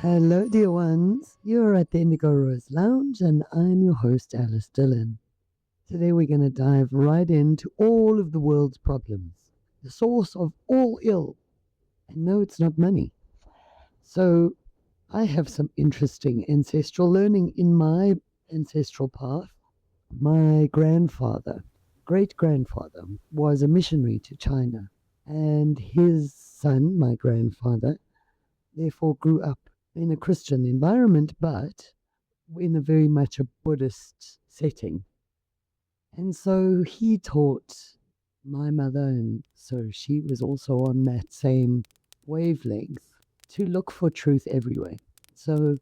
Hello, dear ones. You're at the Indigo Rose Lounge, and I'm your host, Alyce Dylan. Today, we're going to dive right into all of the world's problems, the source of all ill. And no, it's not money. So, I have some interesting ancestral learning in my ancestral path. My grandfather, great grandfather, was a missionary to China, and his son, my grandfather, therefore grew up in a Christian environment, but in a very much a Buddhist setting. And so he taught my mother, and so she was also on that same wavelength, to look for truth everywhere. So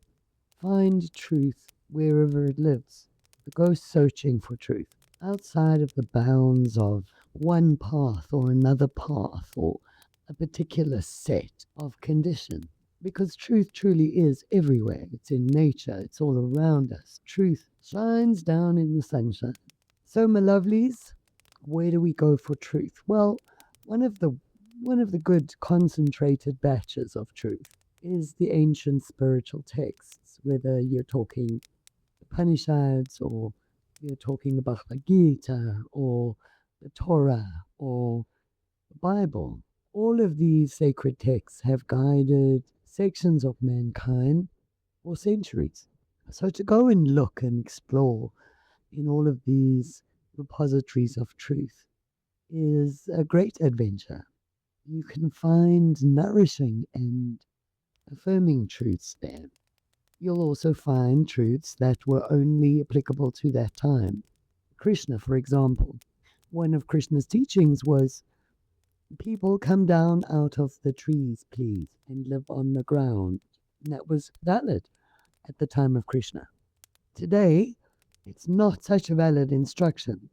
find truth wherever it lives. Go searching for truth outside of the bounds of one path or another path or a particular set of conditions. Because truth truly is everywhere. It's in nature. It's all around us. Truth shines down in the sunshine. So, my lovelies, where do we go for truth? Well, one of the good concentrated batches of truth is the ancient spiritual texts, whether you're talking Upanishads or you're talking the Bhagavad Gita or the Torah or the Bible. All of these sacred texts have guided sections of mankind for centuries. So to go and look and explore in all of these repositories of truth is a great adventure. You can find nourishing and affirming truths there. You'll also find truths that were only applicable to that time. Krishna, for example, one of Krishna's teachings was, people come down out of the trees, please, and live on the ground. And that was valid at the time of Krishna. Today, it's not such a valid instruction.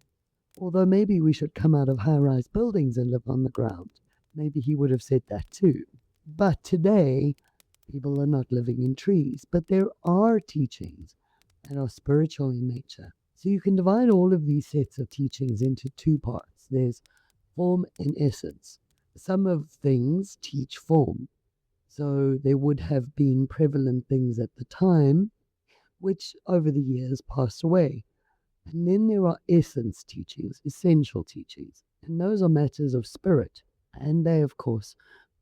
Although maybe we should come out of high-rise buildings and live on the ground. Maybe he would have said that too. But today, people are not living in trees. But there are teachings that are spiritual in nature. So you can divide all of these sets of teachings into two parts. There's form and essence. Some of things teach form. So there would have been prevalent things at the time, which over the years passed away. And then there are essence teachings, essential teachings. And those are matters of spirit. And they, of course,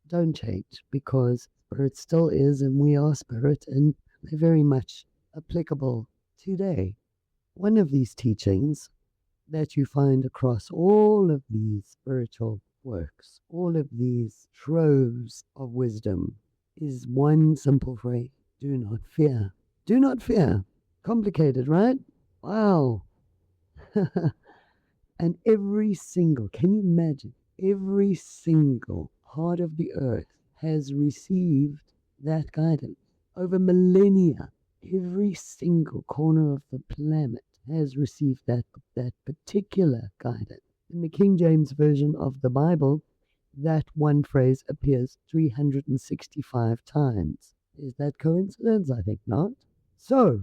don't change because spirit still is and we are spirit, and they're very much applicable today. One of these teachings that you find across all of these spiritual works, all of these troves of wisdom, is one simple phrase: do not fear. Do not fear. Complicated, right? Wow. And every single, can you imagine, every single part of the earth has received that guidance. Over millennia, every single corner of the planet has received that particular guidance. In the King James Version of the Bible, that one phrase appears 365 times. Is that coincidence? I think not. So,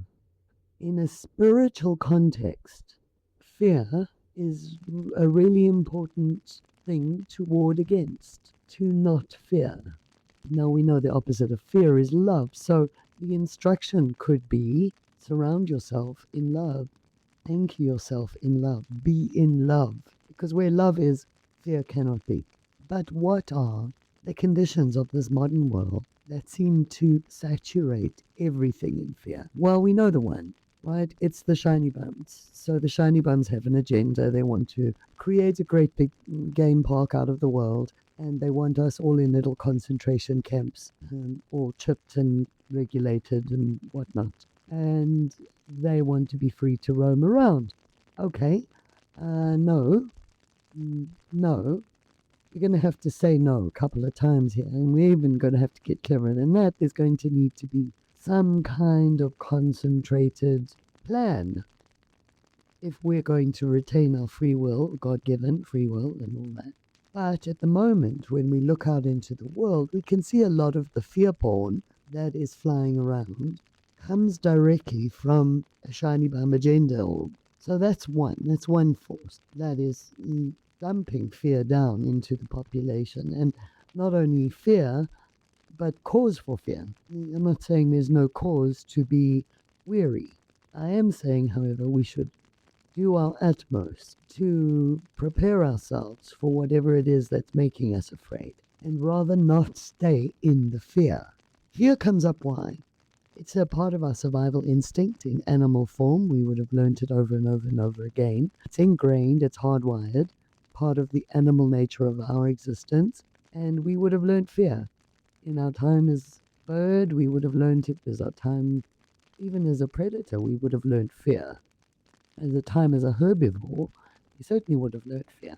in a spiritual context, fear is a really important thing to ward against, to not fear. Now we know the opposite of fear is love, so the instruction could be: surround yourself in love, anchor yourself in love, be in love, because where love is, fear cannot be. But what are the conditions of this modern world that seem to saturate everything in fear? Well, we know the one. Right? It's the shiny bums. So the shiny bums have an agenda. They want to create a great big game park out of the world, and they want us all in little concentration camps, all chipped and regulated and whatnot. And they want to be free to roam around. Okay, no. You're going to have to say no a couple of times here, and we're even going to have to get cleverer than that. There's going to need to be some kind of concentrated plan if we're going to retain our free will, God-given free will and all that. But at the moment, when we look out into the world, we can see a lot of the fear porn that is flying around comes directly from a shiny bum agenda. So that's one force that is dumping fear down into the population. And not only fear, but cause for fear. I'm not saying there's no cause to be weary. I am saying, however, we should do our utmost to prepare ourselves for whatever it is that's making us afraid, and rather not stay in the fear. Fear comes up why? It's a part of our survival instinct in animal form. We would have learned it over and over and over again. It's ingrained, it's hardwired, part of the animal nature of our existence, and we would have learned fear. In our time as a bird, we would have learned it. As our time, even as a predator, we would have learned fear. As a time as a herbivore, we certainly would have learned fear.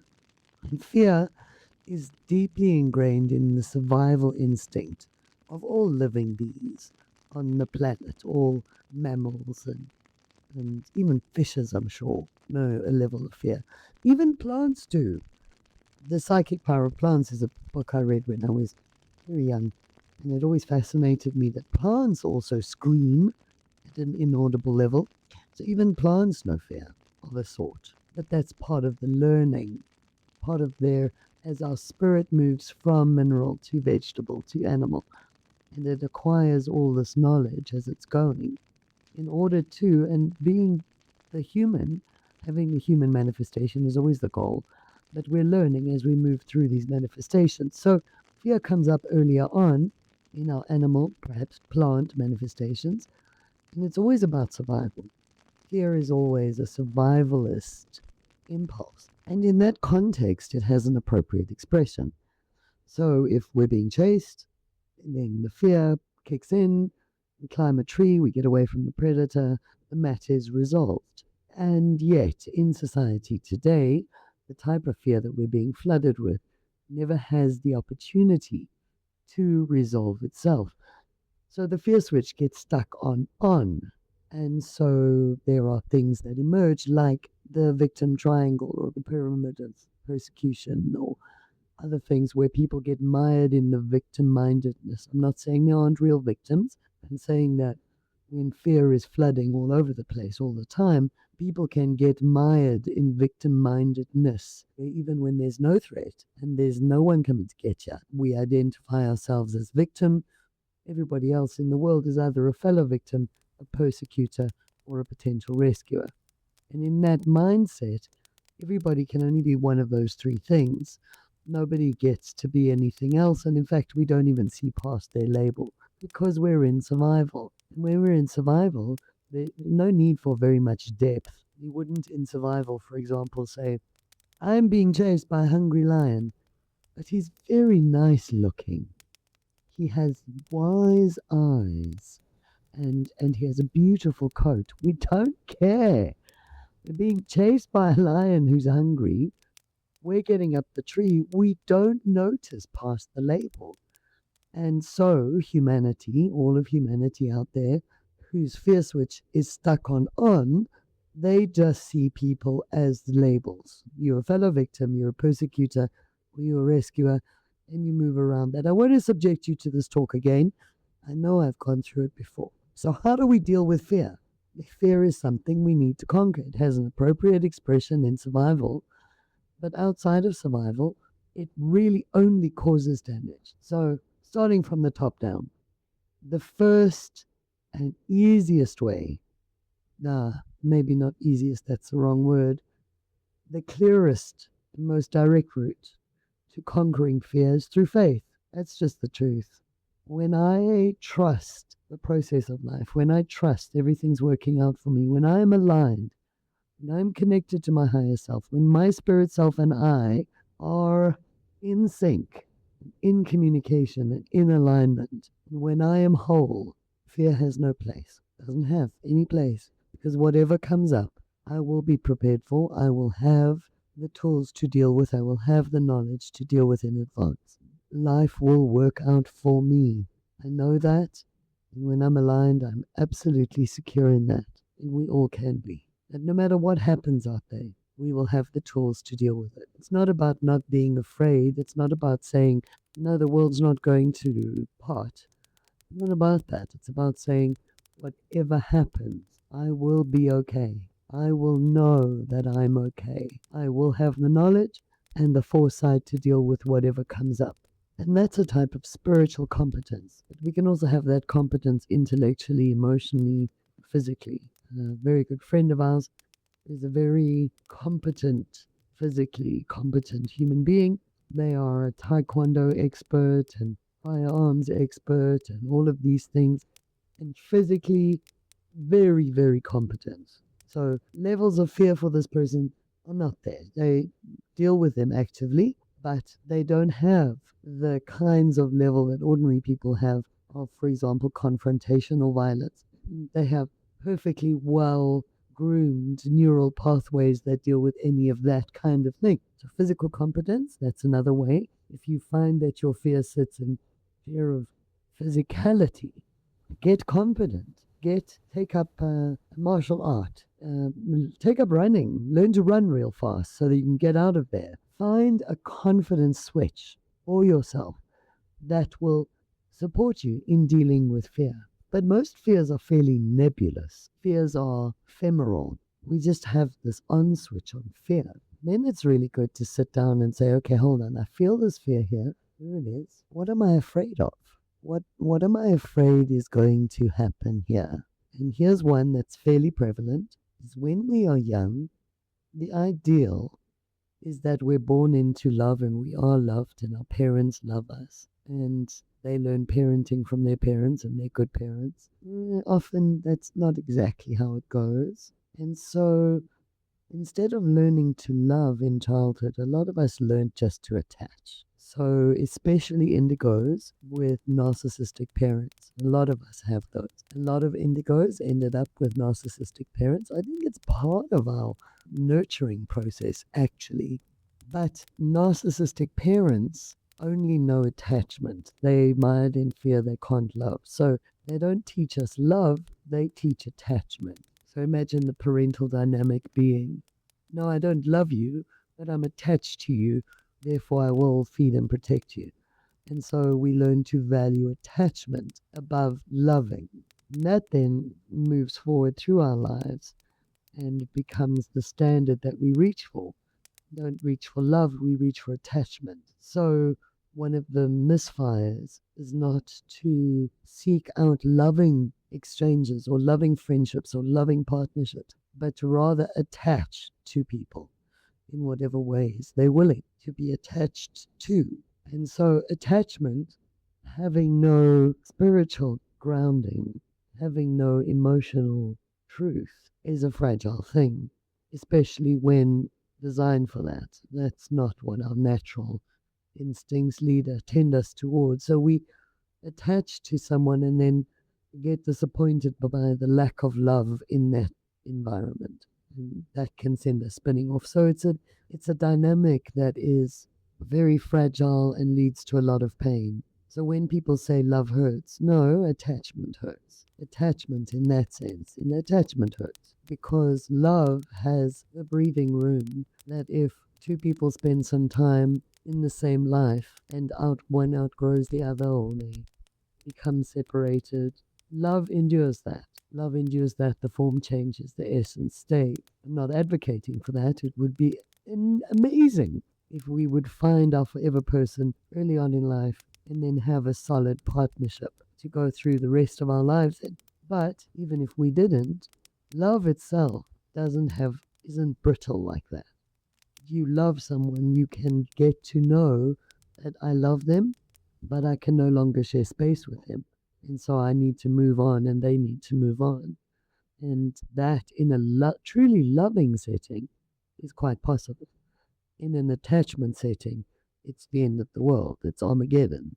And fear is deeply ingrained in the survival instinct of all living beings on the planet, all mammals and even fishes, I'm sure, know a level of fear. Even plants do. The Psychic Power of Plants is a book I read when I was very young, and it always fascinated me that plants also scream at an inaudible level. So even plants know fear of a sort. But that's part of the learning, part of their, as our spirit moves from mineral to vegetable to animal, and it acquires all this knowledge as it's going, in order to, and being the human, having the human manifestation is always the goal, but we're learning as we move through these manifestations. So fear comes up earlier on in our animal, perhaps plant manifestations, and it's always about survival. Fear is always a survivalist impulse, and in that context it has an appropriate expression. So if we're being chased, then the fear kicks in, we climb a tree, we get away from the predator, the matter is resolved. And yet, in society today, the type of fear that we're being flooded with never has the opportunity to resolve itself. So the fear switch gets stuck on. And so there are things that emerge like the victim triangle or the pyramid of persecution or other things where people get mired in the victim-mindedness. I'm not saying there aren't real victims. I'm saying that when fear is flooding all over the place all the time, people can get mired in victim-mindedness, even when there's no threat and there's no one coming to get you. We identify ourselves as victim. Everybody else in the world is either a fellow victim, a persecutor, or a potential rescuer. And in that mindset, everybody can only be one of those three things. Nobody gets to be anything else, and in fact, we don't even see past their label because we're in survival. And when we're in survival, there's no need for very much depth. You wouldn't, in survival, for example, say, I'm being chased by a hungry lion, but he's very nice looking. He has wise eyes, and he has a beautiful coat. We don't care. We're being chased by a lion who's hungry. We're getting up the tree. We don't notice past the label. And so humanity, all of humanity out there, whose fear switch is stuck on, they just see people as labels. You're a fellow victim, you're a persecutor, or you're a rescuer, and you move around that. I want to subject you to this talk again. I know I've gone through it before. So how do we deal with fear? Fear is something we need to conquer. It has an appropriate expression in survival, but outside of survival, it really only causes damage. So starting from the top down, the first and easiest way, maybe not easiest, that's the wrong word, the clearest, most direct route to conquering fear is through faith. That's just the truth. When I trust the process of life, when I trust everything's working out for me, when I am aligned, when I'm connected to my higher self, when my spirit self and I are in sync, in communication, and in alignment, when I am whole, fear has no place, doesn't have any place, because whatever comes up, I will be prepared for. I will have the tools to deal with. I will have the knowledge to deal with in advance. Life will work out for me. I know that. And when I'm aligned, I'm absolutely secure in that. And we all can be. That no matter what happens out there, we will have the tools to deal with it. It's not about not being afraid. It's not about saying, no, the world's not going to part. It's not about that. It's about saying, whatever happens, I will be okay. I will know that I'm okay. I will have the knowledge and the foresight to deal with whatever comes up. And that's a type of spiritual competence. But we can also have that competence intellectually, emotionally, physically. A very good friend of ours is a very competent, physically competent human being. They are a taekwondo expert and firearms expert and all of these things, and physically very, very competent. So levels of fear for this person are not there. They deal with them actively, but they don't have the kinds of level that ordinary people have of, for example, confrontation or violence. They have perfectly well groomed neural pathways that deal with any of that kind of thing. So physical competence, that's another way. If you find that your fear sits in fear of physicality, get competent. Take up martial art. Take up running. Learn to run real fast so that you can get out of there. Find a confidence switch for yourself that will support you in dealing with fear. But most fears are fairly nebulous. Fears are ephemeral. We just have this on switch on fear. Then it's really good to sit down and say, okay, hold on. I feel this fear here. Here it is. What am I afraid of? What am I afraid is going to happen here? And here's one that's fairly prevalent, is when we are young, the ideal is that we're born into love and we are loved and our parents love us. And they learn parenting from their parents and they're good parents. Often that's not exactly how it goes. And so instead of learning to love in childhood, a lot of us learned just to attach. So, especially indigos with narcissistic parents. A lot of us have those. A lot of indigos ended up with narcissistic parents. I think it's part of our nurturing process, actually. But narcissistic parents only know attachment. They mired in fear, they can't love. So, they don't teach us love, they teach attachment. So, imagine the parental dynamic being, no, I don't love you, but I'm attached to you. Therefore, I will feed and protect you. And so we learn to value attachment above loving. And that then moves forward through our lives and it becomes the standard that we reach for. We don't reach for love, we reach for attachment. So one of the misfires is not to seek out loving exchanges or loving friendships or loving partnerships, but to rather attach to people in whatever ways they're willing to be attached to. And so attachment, having no spiritual grounding, having no emotional truth, is a fragile thing, especially when designed for that. That's not what our natural instincts tend us towards. So we attach to someone and then get disappointed by the lack of love in that environment. And that can send us spinning off. So it's a dynamic that is very fragile and leads to a lot of pain. So when people say love hurts, no, attachment hurts. Attachment in that sense, attachment hurts. Because love has a breathing room that if two people spend some time in the same life and one outgrows the other or they become separated, love endures that. Love endures that. The form changes, the essence stays. I'm not advocating for that. It would be amazing if we would find our forever person early on in life and then have a solid partnership to go through the rest of our lives in. But even if we didn't, love itself isn't brittle like that. You love someone, you can get to know that I love them, but I can no longer share space with them. And so I need to move on and they need to move on. And that in a truly loving setting is quite possible. In an attachment setting, it's the end of the world. It's Armageddon.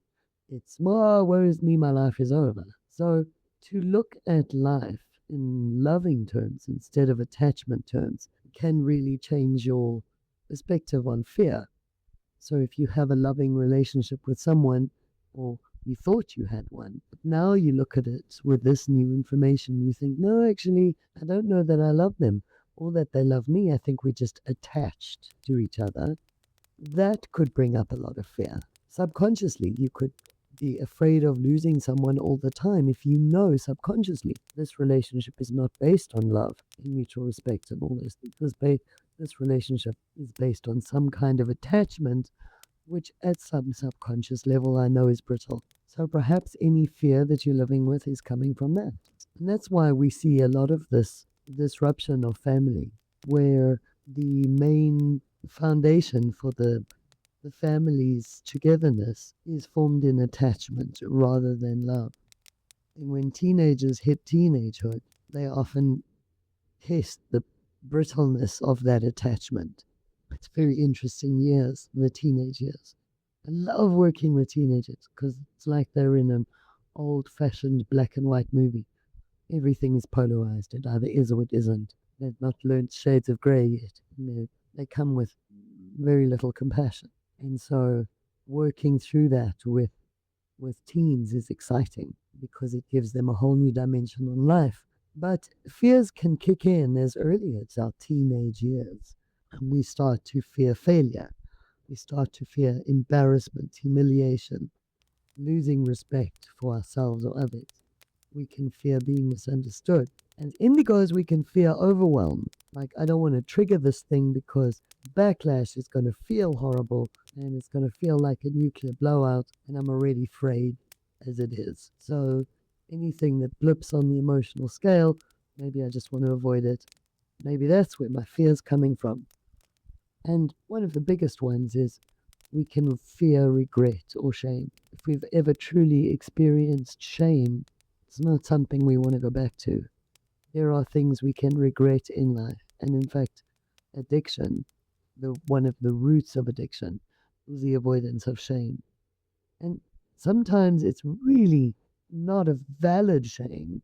It's, oh, woe is me, my life is over. So to look at life in loving terms instead of attachment terms can really change your perspective on fear. So if you have a loving relationship with someone, or you thought you had one, but now you look at it with this new information, you think, no, actually, I don't know that I love them or that they love me. I think we're just attached to each other. That could bring up a lot of fear. Subconsciously, you could be afraid of losing someone all the time if you know subconsciously this relationship is not based on love and mutual respect and all those things. This relationship is based on some kind of attachment. which at some subconscious level I know is brittle. So perhaps any fear that you're living with is coming from that. And that's why we see a lot of this disruption of family, where the main foundation for the family's togetherness is formed in attachment rather than love. And when teenagers hit teenagehood, they often test the brittleness of that attachment. It's very interesting years, the teenage years. I love working with teenagers because it's like they're in an old-fashioned black and white movie. Everything is polarized. It either is or it isn't. They've not learned shades of grey yet. They come with very little compassion. And so working through that with teens is exciting because it gives them a whole new dimension on life. But fears can kick in as early as our teenage years. And we start to fear failure. We start to fear embarrassment, humiliation, losing respect for ourselves or others. We can fear being misunderstood. And indigos, we can fear overwhelm. Like, I don't want to trigger this thing because backlash is going to feel horrible and it's going to feel like a nuclear blowout, and I'm already afraid as it is. So anything that blips on the emotional scale, maybe I just want to avoid it. Maybe that's where my fear's coming from. And one of the biggest ones is we can fear regret or shame. If we've ever truly experienced shame, it's not something we want to go back to. There are things we can regret in life. And in fact, addiction, one of the roots of addiction, is the avoidance of shame. And sometimes it's really not a valid shame.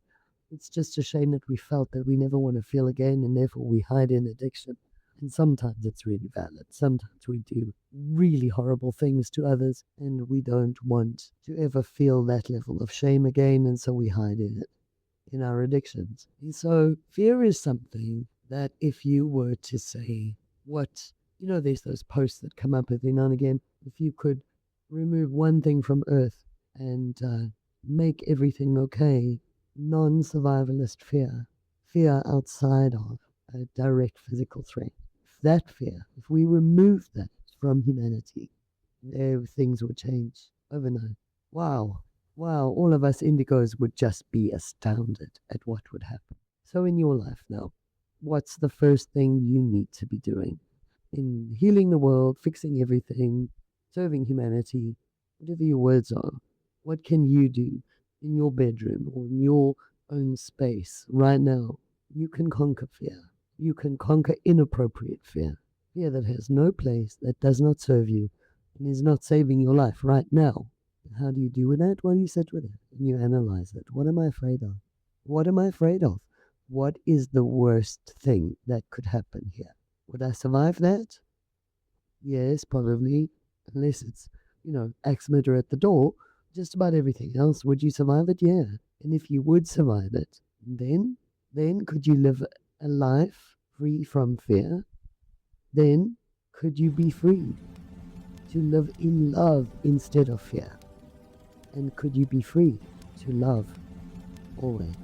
It's just a shame that we felt that we never want to feel again, and therefore we hide in addiction. And sometimes it's really valid. Sometimes we do really horrible things to others, and we don't want to ever feel that level of shame again, and so we hide in it, in our addictions. And so fear is something that if you were to say, there's those posts that come up every now and again, if you could remove one thing from Earth and make everything okay, non-survivalist fear outside of a direct physical threat. That fear, if we remove that from humanity, things would change overnight. Wow, all of us indigos would just be astounded at what would happen. So in your life now, what's the first thing you need to be doing in healing the world, fixing everything, serving humanity, whatever your words are? What can you do in your bedroom or in your own space right now? You can conquer fear. You can conquer inappropriate fear. Fear that has no place, that does not serve you, and is not saving your life right now. How do you deal with that? Well, you sit with it and you analyze it. What am I afraid of? What am I afraid of? What is the worst thing that could happen here? Would I survive that? Yes, probably. Unless it's, axe murder at the door. Just about everything else. Would you survive it? Yeah. And if you would survive it, then could you live a life free from fear? Then could you be free to live in love instead of fear? And could you be free to love always?